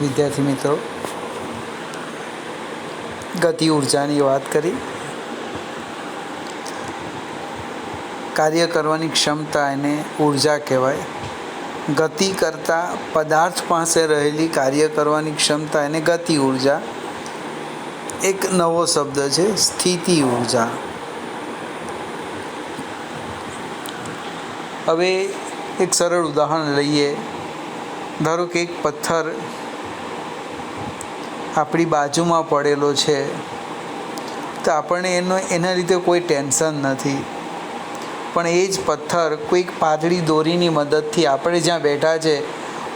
વિદ્યાર્થી મિત્રો, ગતિ ઉર્જાની વાત કરી. કાર્ય કરવાની ક્ષમતા એને ઉર્જા કહેવાય. ગતિ કરતાં પદાર્થ પાસે રહેલી કાર્ય કરવાની ક્ષમતા એને ગતિ ઉર્જા. એક નવો શબ્દ છે સ્થિતિ ઉર્જા. હવે એક સરળ ઉદાહરણ લઈએ. ધારો કે એક પથ્થર આપણી બાજુમાં પડેલો છે, તો આપણને એના લીધે કોઈ ટેન્શન નથી. પણ એ જ પથ્થર કોઈક પાતળી દોરીની મદદથી આપણે જ્યાં બેઠા છે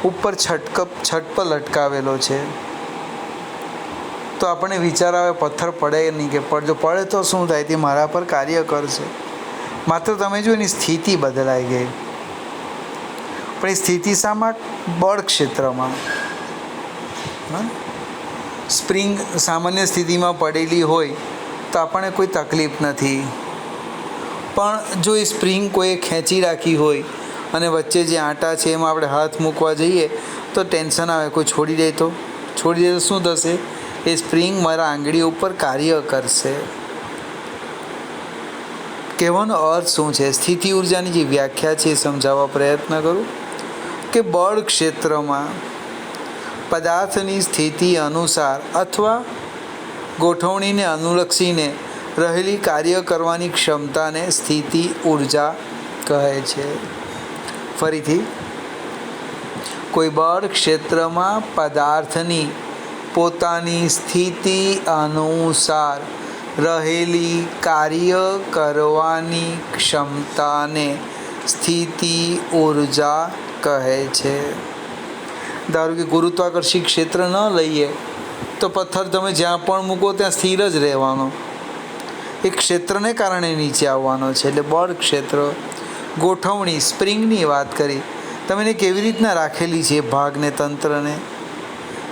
ઉપર છત પર લટકાવેલો છે, તો આપણને વિચાર આવે પથ્થર પડે નહીં, કે જો પડે તો શું થાય, તે મારા પર કાર્ય કરશે. માત્ર તમે જો એની સ્થિતિ બદલાઈ ગઈ. પણ એ સ્થિતિ શામાં? બળ ક્ષેત્રમાં. સ્પ્રિંગ સામાન્ય સ્થિતિમાં પડેલી હોય તો આપણને કોઈ તકલીફ નથી. પણ જો એ સ્પ્રિંગ કોઈએ ખેંચી રાખી હોય અને વચ્ચે જે આંટા છે એમાં આપણે હાથ મૂકવા જઈએ તો ટેન્શન આવે. કોઈ છોડી દે તો શું થશે? એ સ્પ્રિંગ મારા આંગળી ઉપર કાર્ય કરશે. કહેવાનો અર્થ શું છે? સ્થિતિ ઉર્જાની જે વ્યાખ્યા છે એ સમજાવવા પ્રયત્ન કરું કે બળ ક્ષેત્રમાં પદાર્થની સ્થિતિ અનુસાર અથવા ગોઠવણીને અનુલક્ષીને રહેલી કાર્ય કરવાની ક્ષમતાને સ્થિતિ ઉર્જા કહે છે. ફરીથી, કોઈ બળ ક્ષેત્રમાં પદાર્થની પોતાની સ્થિતિ અનુસાર રહેલી કાર્ય કરવાની ક્ષમતાને સ્થિતિ ઉર્જા કહે છે. ધારો કે ગુરુત્વાકર્ષી ક્ષેત્ર ન લઈએ તો પથ્થર તમે જ્યાં પણ મૂકો ત્યાં સ્થિર જ રહેવાનો. એ ક્ષેત્રને કારણે નીચે આવવાનો છે. એટલે બળ ક્ષેત્ર. ગોઠવણી, સ્પ્રિંગની વાત કરી. તમે એને કેવી રીતના રાખેલી છે? ભાગને, તંત્રને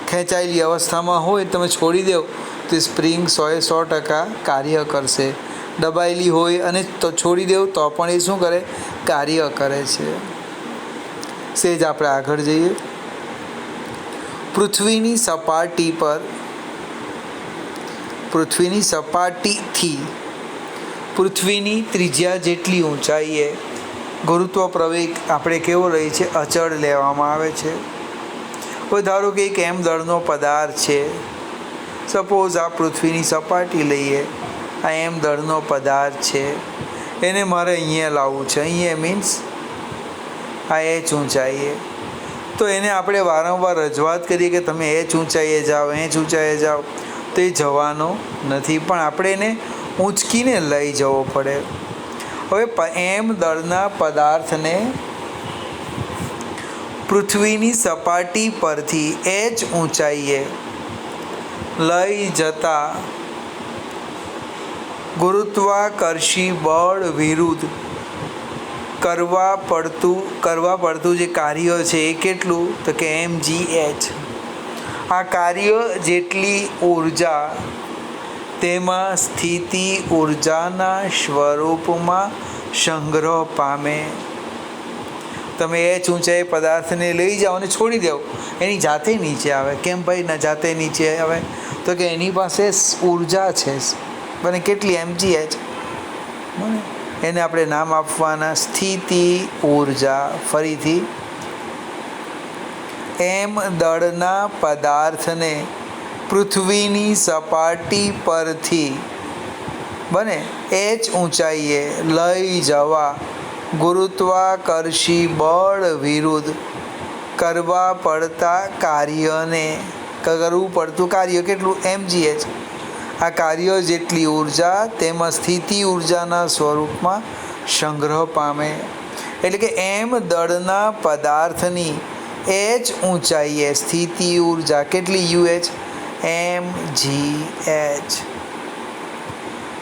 ખેંચાયેલી અવસ્થામાં હોય તમે છોડી દો તો સ્પ્રિંગ 100% કાર્ય કરશે. દબાયેલી હોય અને તો છોડી દો તો પણ એ શું કરે? કાર્ય કરે છે. સેજ આપણે આગળ જઈએ. પૃથ્વીની સપાટીથી પૃથ્વીની ત્રિજ્યા જેટલી ઊંચાઈએ ગુરુત્વ પ્રવેગ આપણે કેવો રહે છે? અચળ લેવામાં આવે છે. હવે ધારો કે એક એમ દળનો પદાર્થ છે. સપોઝ આ પૃથ્વીની સપાટી લઈએ. આ એમ દળનો પદાર્થ છે, એને મારે અહીંયા લાવવું છે. અહીંયા મીન્સ આ h ઊંચાઈએ. તો એને આપણે વારંવાર રજૂઆત કરીએ કે તમે ઊંચાઈએ જાઓ, ઊંચાઈએ જાઓ, તો એ જવાનો નથી. પણ આપણે એને ઊંચકીને લઈ જવો પડે. હવે એમ દળના પદાર્થને પૃથ્વીની સપાટી પરથી h ઊંચાઈએ લઈ જતા ગુરુત્વાકર્ષી બળ વિરુદ્ધ કરવા પડતું જે કાર્ય છે એ કેટલું? તો કે mgh. આ કાર્ય જેટલી ઉર્જા તેમાં સ્થિતિ ઉર્જાના સ્વરૂપમાં સંગ્રહ પામે. તમે h ઊંચાઈ પદાર્થને લઈ જાઓ અને છોડી દો, એની જાતે નીચે આવે. કેમ ભાઈ ના જાતે નીચે આવે? તો કે એની પાસે ઉર્જા છે. અને કેટલી? mgh. એને આપણે નામ આપવાના સ્થિતિ ઉર્જા. ફરીથી, એમ દળના પદાર્થને પૃથ્વીની સપાટી પરથી h ઊંચાઈએ લઈ જવા ગુરુત્વાકર્ષી બળ વિરુદ્ધ કરવા પડતા કાર્યને કરવું પડતું કાર્ય કેટલું? mgh. આ કાર્ય જેટલી ઉર્જા તેમાં સ્થિતિ ઉર્જાના સ્વરૂપમાં સંગ્રહ પામે. એટલે કે એમ દળના પદાર્થની h ઊંચાઈએ સ્થિતિ ઉર્જા કેટલી? uh. mgh.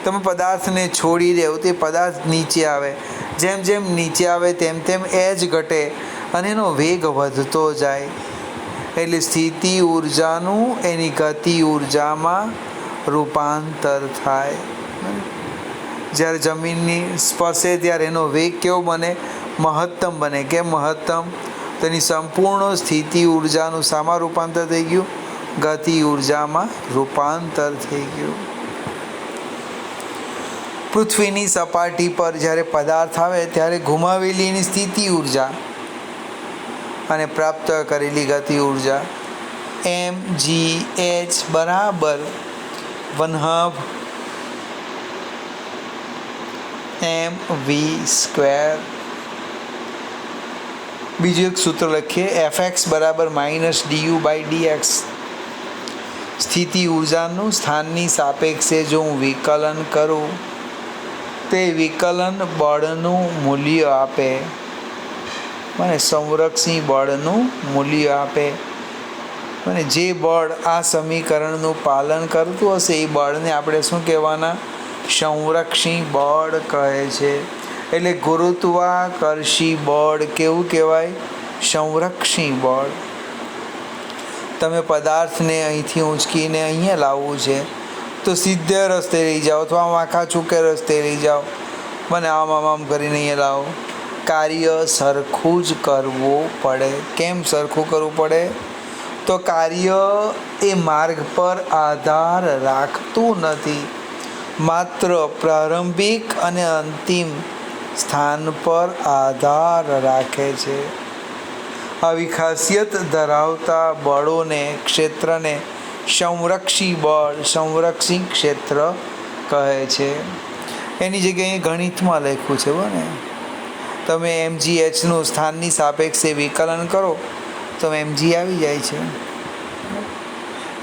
તમે પદાર્થને છોડી દો તે પદાર્થ નીચે આવે. જેમ જેમ નીચે આવે તેમ તેમ h ઘટે અને એનો વેગ વધતો જાય. એટલે સ્થિતિ ઉર્જાનું એની ગતિ ઉર્જામાં રૂપાંતર થાય. જ્યારે જમીનની સ્પર્શે ત્યારે એનો વેગ કેવો બને? મહત્તમ બને. કે મહત્તમ? તેની સંપૂર્ણ સ્થિતિ ઉર્જાનું શામાં રૂપાંતર થઈ ગયું? ગતિ ઉર્જામાં રૂપાંતર થઈ ગયું. પૃથ્વીની સપાટી પર જ્યારે પદાર્થ આવે ત્યારે ગુમાવેલી એની સ્થિતિ ઉર્જા અને પ્રાપ્ત કરેલી ગતિ ઉર્જા mgh બરાબર 1/2 mv². બીજું એક સૂત્ર લખીએ, fx બરાબર -du/dx. સ્થિતિ ઉર્જાનું સ્થાનની સાપેક્ષે જો હું વિકલન કરું, તે વિકલન બળનું મૂલ્ય આપે, મને સંરક્ષી બળનું મૂલ્ય આપે. અને જે બળ આ સમીકરણનું પાલન કરતું હશે એ બળને આપણે શું કહેવાના? સંરક્ષી બળ કહે છે. એટલે ગુરુત્વાકર્ષી બળ કેવું કહેવાય? સંરક્ષી બળ. તમે પદાર્થને અહીંથી ઊંચકીને અહીંયા લાવવું છે તો સીધે રસ્તે લઈ જાઓ અથવા આખા ચૂકે રસ્તે લઈ જાઓ, મને આમ કરીને અહીંયા લાવો. કાર્ય સરખું જ કરવું પડે. કેમ સરખું કરવું પડે? તો કાર્ય એ માર્ગ પર આધાર રાખતું નથી, માત્ર પ્રારંભિક અને અંતિમ સ્થાન પર આધાર રાખે છે. આવી ખાસિયત ધરાવતા બળોને, ક્ષેત્રને સંરક્ષી બળ, સંરક્ષી ક્ષેત્ર કહે છે. એની જગ્યાએ ગણિતમાં લખ્યું છે બને, તમે mgh સ્થાનની સાપેક્ષે વિકલન કરો તો mg આવી જાય છે.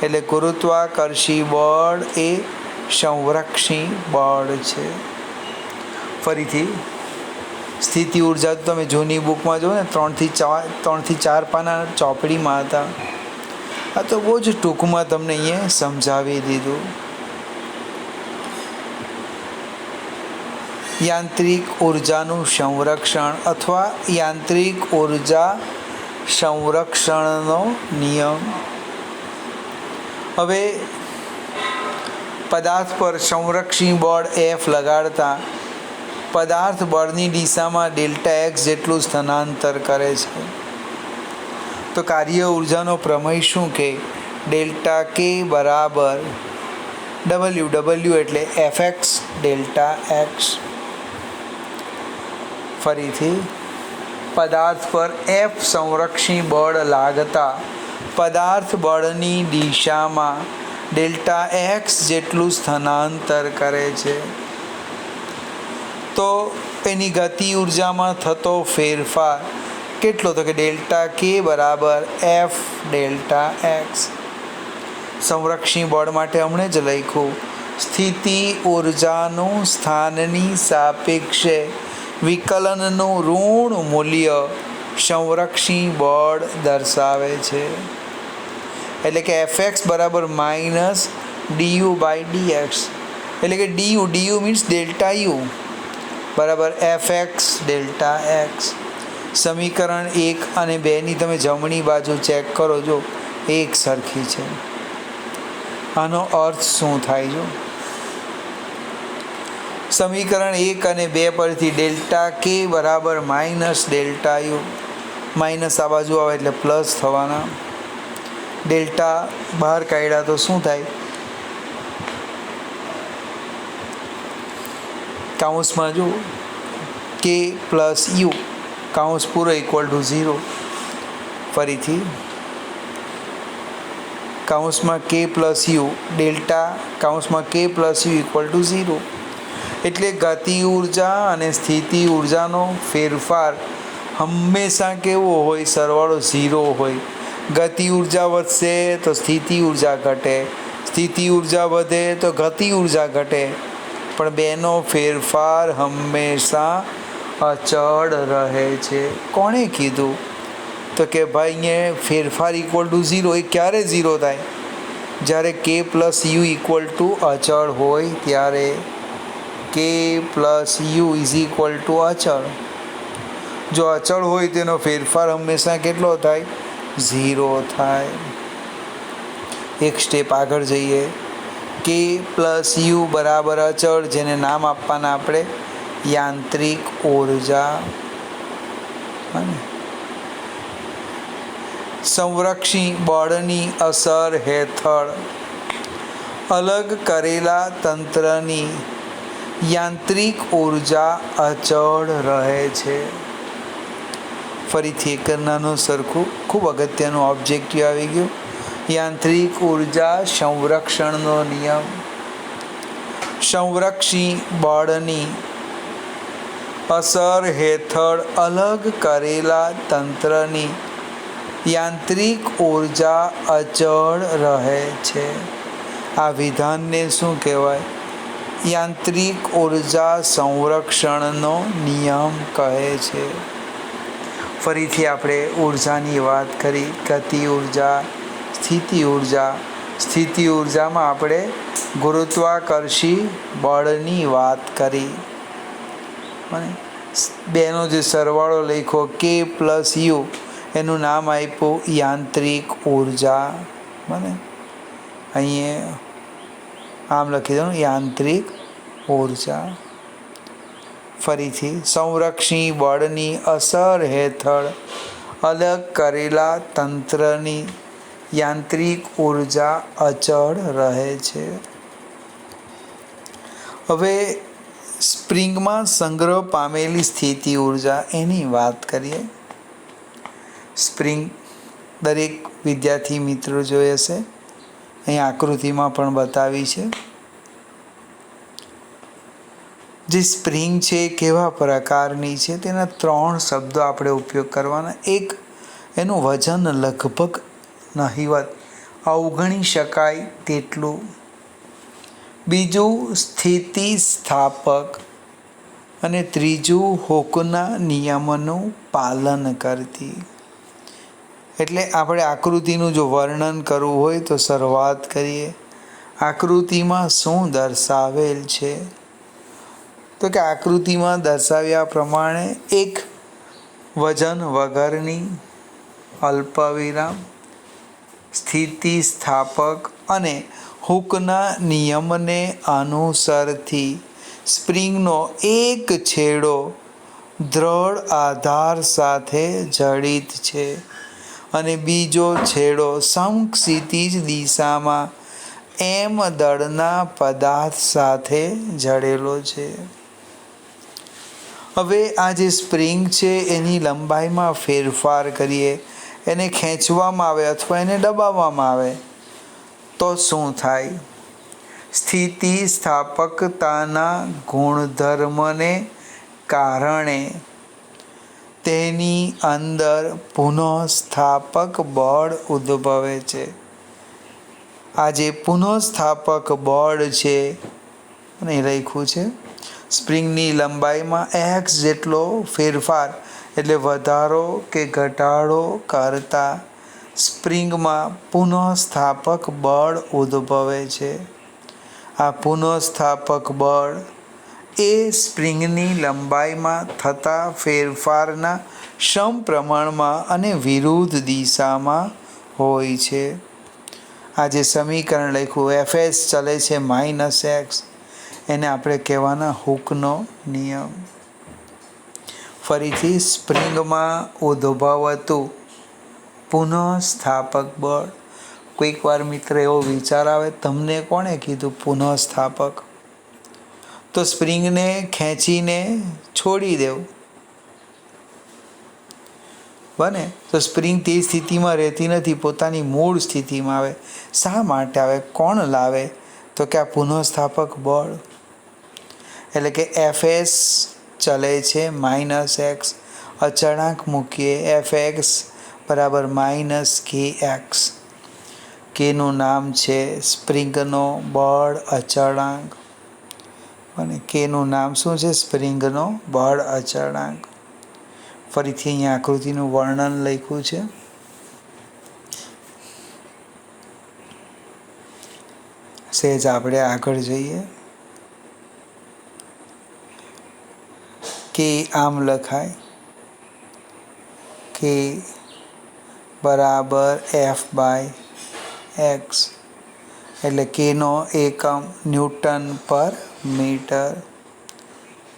એટલે ગુરુત્વાકર્ષી બળ એ સંરક્ષી બળ છે. ફરીથી સ્થિતિ ઉર્જા તો તમે જૂની બુકમાં જો ને 3 થી 4 પાના ચોપડીમાં હતા. આ તો બહુ જ ટૂંકમાં તમને અહીંયા સમજાવી દીધું. યાંત્રિક ઉર્જાનું સંરક્ષણ અથવા યાંત્રિક ઉર્જા સંરક્ષણનો નિયમ. હવે પદાર્થ પર સંરક્ષી બળ F લગાડતા પદાર્થ બળની દિશામાં Δx જેટલું સ્થાનાંતર કરે છે. તો કાર્ય ઉર્જાનો પ્રમેય શું કે? Δk બરાબર WW એટલે Fx Δx. ફરીથી પદાર્થ પર F સંરક્ષી બળ લાગતા પદાર્થ બળની દિશામાં Δx જેટલું સ્થાનાંતર કરે છે. તો એની ગતિ ઉર્જામાં થતો ફેરફાર કેટલો? તો કે Δk બરાબર F Δx. સંરક્ષી બળ માટે હમણે જ લખ્યું, સ્થિતિ ઉર્જાનું સ્થાનની સાપેક્ષે વિકલનનું ઋણ મૂલ્ય સંરક્ષી બળ દર્શાવે છે. એટલે કે Fx બરાબર -du/dx. એટલે કે du મીન્સ Δu બરાબર Fx Δx. સમીકરણ 1 અને 2ની તમે જમણી બાજુ ચેક કરો, જો એક સરખી છે. આનો અર્થ શું થાય? જો સમીકરણ 1 અને 2 પરથી Δk બરાબર -Δu, માઇનસ આ બાજુ આવે એટલે પ્લસ થવાના. ડેલ્ટા બહાર કાઢ્યા તો શું થાય? કાઉન્સમાં જો k + u કાઉન્સ પૂરો =0. ફરીથી કાઉન્સમાં k + u ડેલ્ટા કાઉન્સમાં k + u =0. એટલે ગતિ ઉર્જા અને સ્થિતિ ઉર્જાનો ફેરફાર હંમેશા કેવો હોય? સરવાળો 0 હોય. ગતિ ઉર્જા વધશે તો સ્થિતિ ઉર્જા ઘટે, સ્થિતિ ઉર્જા વધે તો ગતિ ઉર્જા ઘટે, પણ બેનો ફેરફાર હંમેશા અચળ રહે છે. કોણે કીધું? તો કે ભાઈ અહીંયા ફેરફાર =0. એ ક્યારે 0 થાય? જ્યારે k + u અચળ હોય ત્યારે. k + u અચળ. જો અચળ હોય તેનો ફેરફાર હંમેશા કેટલો થાય? 0 થાય. એક સ્ટેપ આગળ જઈએ. k + u બરાબર અચળ, જેને નામ આપવાના આપણે યાંત્રિક ઉર્જા. સંરક્ષી બળની અસર હેઠળ અલગ કરેલા તંત્રની યાંત્રિક ઉર્જા અચળ રહે છે. ફરીથી એક નાનું સરખું ખૂબ અગત્યનું ઓબ્જેક્ટિવ આવી ગયું. યાંત્રિક ઉર્જા સંરક્ષણનો નિયમ. સંરક્ષી બળની અસર હેઠળ અલગ કરેલા તંત્રની યાંત્રિક ઉર્જા અચળ રહે છે. આ વિધાનને શું કહેવાય? યાંત્રિક ઉર્જા સંરક્ષણનો નિયમ કહે છે. ફરીથી આપણે ઉર્જાની વાત કરી. ગતિ ઉર્જા, સ્થિતિ ઉર્જા. સ્થિતિ ઉર્જામાં આપણે ગુરુત્વાકર્ષી બળની વાત કરી. બેનો જે સરવાળો લખ્યો કે પ્લસ યુ, એનું નામ આપ્યું યાંત્રિક ઉર્જા. બને અહીંયા આમ લખી દઉં, યાંત્રિક ઉર્જા. ફરીથી સંરક્ષી બળની અસર હેઠળ અલગ કરેલા તંત્રની યાંત્રિક ઉર્જા અચળ રહે છે. હવે સ્પ્રિંગમાં સંગ્રહ પામેલી સ્થિતિ ઉર્જા એની વાત કરીએ. સ્પ્રિંગ દરેક વિદ્યાર્થી મિત્રો જોઈ હશે, અહીં આકૃતિમાં પણ બતાવી છે. જે સ્પ્રિંગ છે કેવા પ્રકારની છે તેના 3 શબ્દો આપણે ઉપયોગ કરવાના. એક, એનું વજન લગભગ નહિવત, અવગણી શકાય તેટલું. બીજું, સ્થિતિ સ્થાપક. અને ત્રીજું, હુકના નિયમોનું પાલન કરતી. એટલે આપણે આકૃતિનું જો વર્ણન કરવું હોય તો શરૂઆત કરીએ. આકૃતિમાં શું દર્શાવેલ છે? તો કે આકૃતિમાં દર્શાવ્યા પ્રમાણે એક વજન વગરની અલ્પવિરામ સ્થિતિ સ્થાપક અને હુકના નિયમને અનુસરથી સ્પ્રિંગનો એક છેડો દ્રઢ આધાર સાથે જડિત છે અને બીજો છેડો સમક્ષિતિજ દિશામાં એમ દળના પદાર્થ સાથે જડેલો છે. હવે આ જે સ્પ્રિંગ છે એની લંબાઈમાં ફેરફાર કરીએ, એને ખેંચવામાં આવે અથવા એને દબાવવામાં આવે તો શું થાય? સ્થિતિ સ્થાપકતાના ગુણધર્મને કારણે તેની અંદર પુનઃસ્થાપક બળ ઉદ્ભવે છે. આ જે પુનઃસ્થાપક બળ છે અને લખ્યું છે, સ્પ્રિંગની લંબાઈમાં x જેટલો ફેરફાર એટલે વધારો કે ઘટાડો કરતા સ્પ્રિંગમાં પુનઃસ્થાપક બળ ઉદ્ભવે છે. આ પુનઃસ્થાપક બળ એ સ્પ્રિંગની લંબાઈમાં થતા ફેરફારના સમપ્રમાણમાં અને વિરુદ્ધ દિશામાં હોય છે. આ જે સમીકરણ લખ્યું Fs ચલે છે -x, એને આપણે કહેવાના હુકનો નિયમ. ફરીથી સ્પ્રિંગમાં ઉદ્ભવતું પુનઃસ્થાપક બળ. કોઈક વાર મિત્ર એવો વિચાર આવે, તમને કોણે કીધું પુનઃસ્થાપક? તો સ્પ્રિંગને ખેંચીને છોડી દેવું બને તો સ્પ્રિંગ તે સ્થિતિમાં રહેતી નથી, પોતાની મૂળ સ્થિતિમાં આવે. શા માટે આવે? કોણ લાવે? તો કે આ પુનઃસ્થાપક બળ. એટલે કે Fs ચલે છે -x, અચળાંક મૂકીએ Fx બરાબર -kx. કેનું નામ છે સ્પ્રિંગનો બળ અચળાંક અને કેનું નામ શું છે? સ્પ્રિંગનો બળ અચળાંક. ફરીથી અહીંયા આકૃતિનું વર્ણન લખ્યું છે. સહેજ આપણે આગળ જઈએ. કે આમ લખાય, કે બરાબર F/x, એટલે કેનો એકમ ન્યૂટન પર મીટર.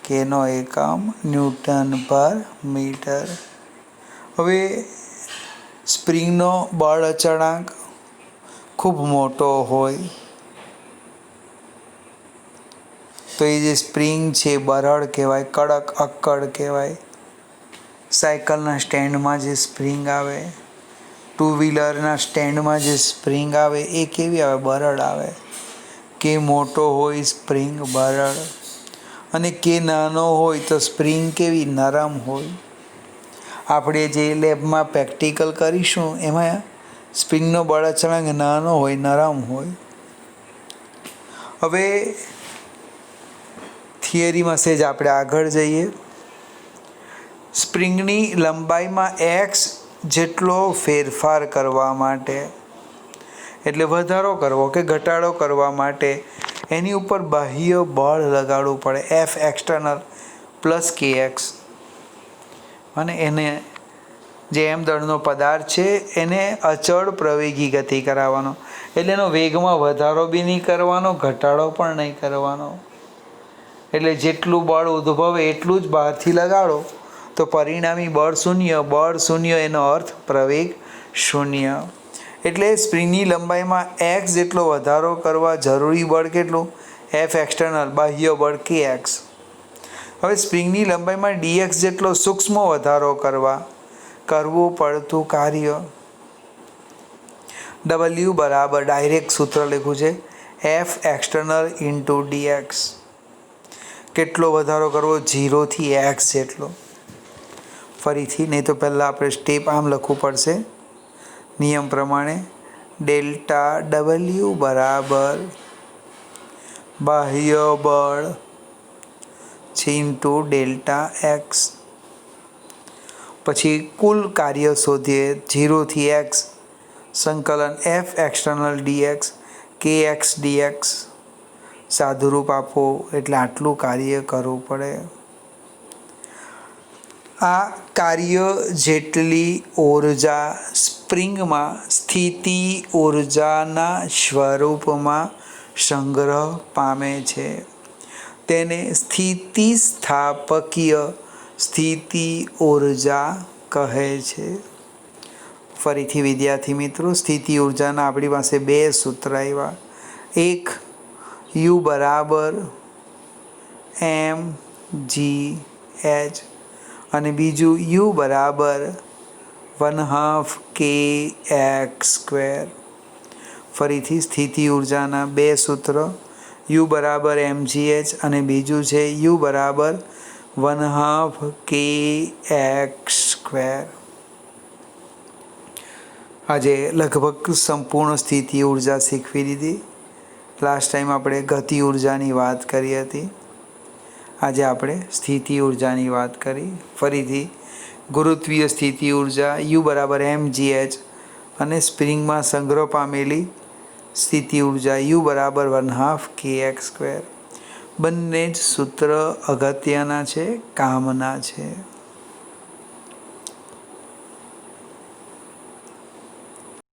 કેનો એકમ ન્યૂટન પર મીટર. હવે સ્પ્રિંગનો બળ અચળાંક ખૂબ મોટો હોય તો એ જે સ્પ્રિંગ છે બરડ કહેવાય, કડક અક્કડ કહેવાય. સાયકલના સ્ટેન્ડમાં જે સ્પ્રિંગ આવે, ટુ વ્હીલરના સ્ટેન્ડમાં જે સ્પ્રિંગ આવે એ કેવી આવે? બરડ આવે. કે મોટો હોય સ્પ્રિંગ બરડ, અને કે નાનો હોય તો સ્પ્રિંગ કેવી? નરમ હોય. આપણે જે લેબમાં પ્રેક્ટિકલ કરીશું એમાં સ્પ્રિંગનો બળ અચળાંક નાનો હોય, નરમ હોય. હવે થિયરીમાં સેજ આપણે આગળ જઈએ. સ્પ્રિંગની લંબાઈમાં એક્સ જેટલો ફેરફાર કરવા માટે, એટલે વધારો કરવો કે ઘટાડો કરવા માટે એની ઉપર બાહ્ય બળ લગાડવું પડે, એફ એક્સટર્નલ પ્લસ કે એક્સ. અને એને જે એમ દળનો પદાર્થ છે એને અચળ પ્રવેગી ગતિ કરાવવાનો, એટલે એનો વેગમાં વધારો બી નહીં કરવાનો, ઘટાડો પણ નહીં કરવાનો. એટલે જેટલું બળ ઉદ્ભવે એટલું જ બહારથી લગાડો તો પરિણામી બળ શૂન્ય. બળ શૂન્ય એનો અર્થ પ્રવેગ શૂન્ય. એટલે સ્પ્રિંગની લંબાઈમાં એક્સ જેટલો વધારો કરવા જરૂરી બળ કેટલું? એફ એક્સટર્નલ, બાહ્ય બળ કે એક્સ. હવે સ્પ્રિંગની લંબાઈમાં ડીએક્સ જેટલો સૂક્ષ્મ વધારો કરવું પડતું કાર્ય ડબલ્યુ બરાબર ડાયરેક્ટ સૂત્ર લખ્યું છે એફ એક્સટર્નલ ઇન્ટુ ડીએક્સ. કેટલો વધારો કરવો? 0 થી એક્સ જેટલો. ફરીથી, નહીં તો પહેલાં આપણે સ્ટેપ આમ લખવું પડશે નિયમ પ્રમાણે. ડેલ્ટા ડબલ્યુ બરાબર બાહ્ય બળ ઇન્ટુ ડેલ્ટા એક્સ. પછી કુલ કાર્ય શોધીએ 0 થી એક્સ સંકલન એફ એક્સટર્નલ ડીએક્સ કે એક્સ ડીએક્સ. સાદુરૂપ આપો એટલે આટલું કાર્ય કરવું પડે. આ કાર્ય જેટલી ઊર્જા સ્પ્રિંગમાં સ્થિતિ ઊર્જાના સ્વરૂપમાં સંગ્રહ પામે છે તેને સ્થિતિસ્થાપકીય સ્થિતિ ઊર્જા કહે છે. ફરીથી વિદ્યાર્થી મિત્રો, સ્થિતિ ઊર્જાના આપણી પાસે બે સૂત્ર આવ્યા. એક યુ બરાબર એમ જી એચ અને બીજું યુ બરાબર 1/2 કે એક્સ સ્ક્વેર. ફરીથી સ્થિતિ ઊર્જાના બે સૂત્ર, યુ બરાબર mgh અને બીજું છે યુ બરાબર 1/2 કે એક્સ સ્ક્વેર. આજે લગભગ સંપૂર્ણ સ્થિતિ ઊર્જા શીખવી દીધી. લાસ્ટ ટાઈમ આપણે ગતિ ઊર્જાની વાત કરી હતી, આજે આપણે સ્થિતિ ઊર્જાની વાત કરી. ફરીથી ગુરુત્વીય સ્થિતિ ઊર્જા યુ બરાબર mgh અને સ્પ્રિંગમાં સંગ્રહ પામેલી સ્થિતિ ઊર્જા યુ બરાબર 1/2 કે એક્સ સ્ક્વેર. બંને જ સૂત્ર અગત્યના છે, કામના છે.